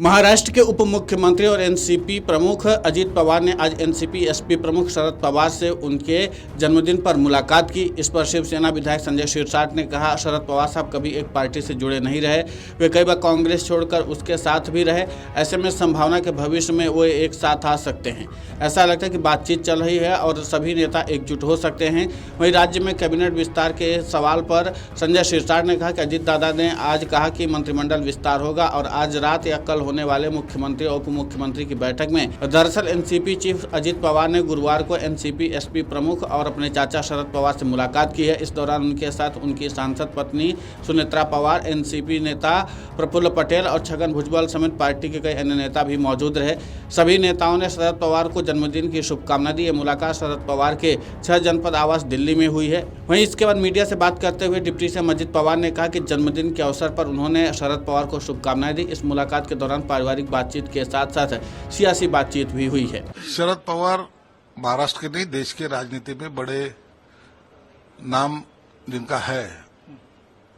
महाराष्ट्र के उप मुख्यमंत्री और एनसीपी प्रमुख अजित पवार ने आज एनसीपी एसपी प्रमुख शरद पवार से उनके जन्मदिन पर मुलाकात की। इस पर शिवसेना विधायक संजय शिरसाट ने कहा, शरद पवार साहब कभी एक पार्टी से जुड़े नहीं रहे, वे कई बार कांग्रेस छोड़कर उसके साथ भी रहे। ऐसे में संभावना के भविष्य में वो एक साथ आ सकते हैं। ऐसा लगता है कि बातचीत चल रही है और सभी नेता एकजुट हो सकते हैं। वहीं राज्य में कैबिनेट विस्तार के सवाल पर संजय शिरसाट ने कहा कि अजित दादा ने आज कहा कि मंत्रिमंडल विस्तार होगा और आज रात या कल होने वाले मुख्यमंत्री और उप मुख्यमंत्री की बैठक में दरअसल एनसीपी चीफ अजित पवार ने गुरुवार को एनसीपी एसपी प्रमुख और अपने चाचा शरद पवार से मुलाकात की है। इस दौरान उनके साथ उनकी सांसद पत्नी सुनेत्रा पवार, एनसीपी नेता प्रफुल्ल पटेल और छगन भुजबल समेत पार्टी के कई अन्य नेता भी मौजूद रहे। सभी नेताओं ने शरद पवार को जन्मदिन की शुभकामना दी। ये मुलाकात शरद पवार के 6 जनपद आवास दिल्ली में हुई है। वहीं इसके बाद मीडिया से बात करते हुए डिप्टी सीएम अजित पवार ने कहा कि जन्मदिन के अवसर पर उन्होंने शरद पवार को शुभकामनाएं दी। इस मुलाकात के दौरान पारिवारिक बातचीत के साथ साथ सियासी बातचीत भी हुई है। शरद पवार महाराष्ट्र के नहीं देश के राजनीति में बड़े नाम जिनका है,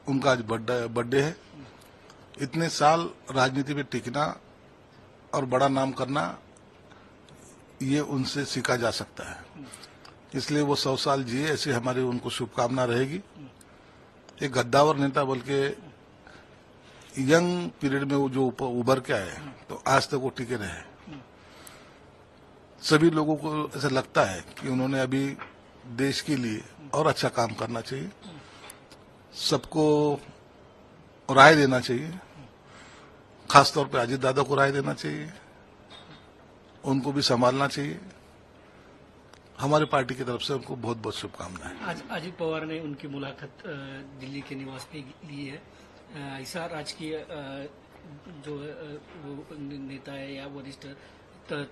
उनका आज बर्थडे है। इतने साल राजनीति में टिकना और बड़ा नाम करना, ये उनसे सीखा जा सकता है। इसलिए वो 100 साल जिए, ऐसी हमारी उनको शुभकामना रहेगी। एक गद्दावर नेता बल्कि यंग पीरियड में वो जो उभर के आए तो आज तक वो टिके रहे। सभी लोगों को ऐसा लगता है कि उन्होंने अभी देश के लिए और अच्छा काम करना चाहिए, सबको राय देना चाहिए, खासतौर पे अजित दादा को राय देना चाहिए, उनको भी संभालना चाहिए। हमारी पार्टी की तरफ से उनको बहुत बहुत शुभकामनाएं। आज अजित पवार ने उनकी मुलाकात दिल्ली के निवास पे ली है। ऐसा राजकीय जो वो नेता है या वरिष्ठ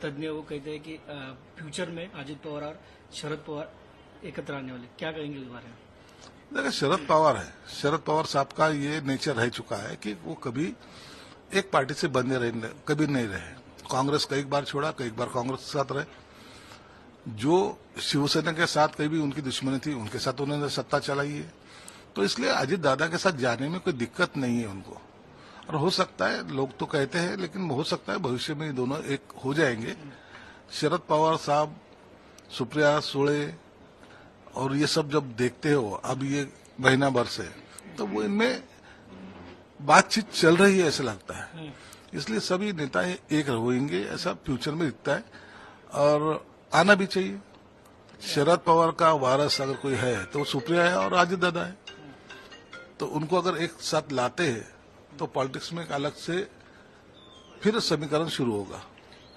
तज्ञ वो कहते हैं कि फ्यूचर में अजित पवार और शरद पवार एकत्र आने वाले, क्या कहेंगे इस बारे में? देखिए, शरद पवार है, शरद पवार साहब का ये नेचर रह चुका है कि वो कभी एक पार्टी से बंधे रहे, कभी नहीं रहे। कांग्रेस कई बार छोड़ा, कई बार कांग्रेस के साथ रहे। जो शिवसेना के साथ कहीं भी उनकी दुश्मनी थी, उनके साथ उन्होंने सत्ता चलाई है। तो इसलिए अजित दादा के साथ जाने में कोई दिक्कत नहीं है उनको। और हो सकता है, लोग तो कहते हैं, लेकिन हो सकता है भविष्य में ये दोनों एक हो जाएंगे। शरद पवार साहब, सुप्रिया सुळे और ये सब जब देखते हो अब ये महीना भर से, तो वो इनमें बातचीत चल रही है ऐसा लगता है। इसलिए सभी नेता एक होंगे ऐसा फ्यूचर में दिखता है और आना भी चाहिए। शरद पवार का वारस अगर कोई है तो सुप्रिया है और अजित दादा है। तो उनको अगर एक साथ लाते हैं तो पॉलिटिक्स में एक अलग से फिर समीकरण शुरू होगा।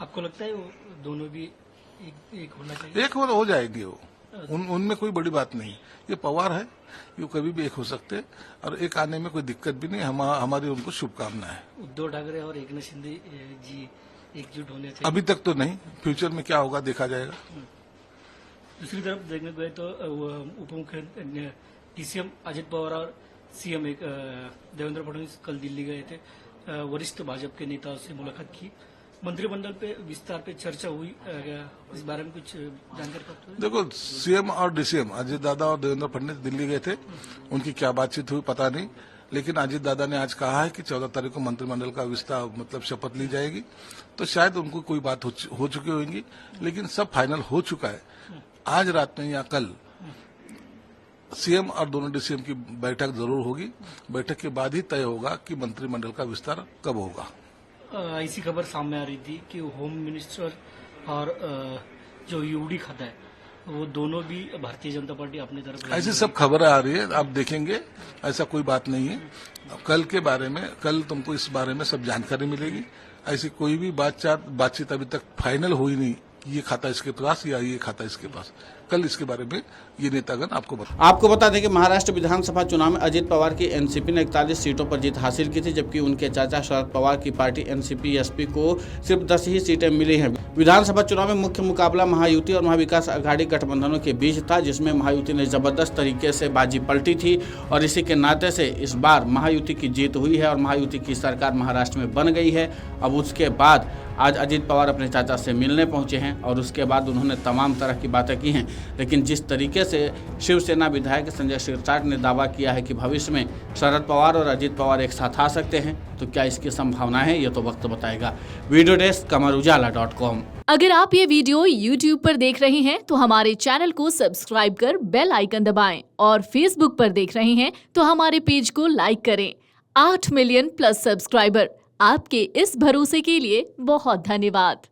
आपको लगता है वो दोनों भी एक होना चाहिए? एक हो जाएंगे वो, उनमें कोई बड़ी बात नहीं। ये पवार है, ये कभी भी एक हो सकते हैं और एक आने में कोई दिक्कत भी नहीं। हमारी उनको शुभकामनाएं। उद्धव ठाकरे और एकनाथ शिंदे जी एकजुट होने चाहिए? अभी तक तो नहीं, फ्यूचर में क्या होगा देखा जाएगा। दूसरी तरफ देखने गए तो उप मुख्यमंत्री डीसीएम अजित पवार और सीएम देवेंद्र फडणवीस कल दिल्ली गए थे। वरिष्ठ भाजपा के नेताओं से मुलाकात की। मंत्रिमंडल पे विस्तार पे चर्चा हुई, इस बारे में कुछ जानकारी प्राप्त हुई? देखो, सीएम और डीसीएम अजित दादा और देवेंद्र फडणवीस दिल्ली गए थे, उनकी क्या बातचीत हुई पता नहीं। लेकिन अजित दादा ने आज कहा है कि 14 तारीख को मंत्रिमंडल का विस्तार मतलब शपथ ली जाएगी। तो शायद उनको कोई बात हो चुकी होगी, लेकिन सब फाइनल हो चुका है। आज रात में या कल सीएम और दोनों डीसीएम की बैठक जरूर होगी। बैठक के बाद ही तय होगा कि मंत्रिमंडल का विस्तार कब होगा। ऐसी खबर सामने आ रही थी कि होम मिनिस्टर और जो यूडी खाता है वो दोनों भी भारतीय जनता पार्टी अपनी तरफ। ऐसी सब खबरें आ रही है, आप देखेंगे। ऐसा कोई बात नहीं है। कल के बारे में, कल तुमको इस बारे में सब जानकारी मिलेगी। ऐसी कोई भी बातचीत अभी तक फाइनल हुई नहीं, ये खाता इसके पास या ये खाता इसके पास। कल इसके बारे में ये नेतागण आपको बता दें कि महाराष्ट्र विधानसभा चुनाव में अजित पवार की एनसीपी ने 41 सीटों पर जीत हासिल की थी, जबकि उनके चाचा शरद पवार की पार्टी एनसीपी एसपी को सिर्फ 10 ही सीटें मिली हैं। विधानसभा चुनाव में मुख्य मुकाबला महायुति और महाविकास आघाड़ी गठबंधनों के बीच था, जिसमें महायुति ने जबरदस्त तरीके से बाजी पलटी थी और इसी के नाते से इस बार महायुति की जीत हुई है और महायुति की सरकार महाराष्ट्र में बन गई है। अब उसके बाद आज अजीत पवार अपने चाचा से मिलने पहुंचे हैं और उसके बाद उन्होंने तमाम तरह की बातें की हैं। लेकिन जिस तरीके से शिवसेना विधायक संजय शिरसाट ने दावा किया है कि भविष्य में शरद पवार और अजीत पवार एक साथ आ सकते हैं, तो क्या इसकी संभावना है, ये तो वक्त बताएगा। वीडियो डेस्क कमरुजाला.com। अगर आप ये वीडियो YouTube पर देख रहे हैं तो हमारे चैनल को सब्सक्राइब कर बेल आइकन दबाएं और Facebook पर देख रहे हैं तो हमारे पेज को लाइक करें। 8 मिलियन प्लस सब्सक्राइबर, आपके इस भरोसे के लिए बहुत धन्यवाद।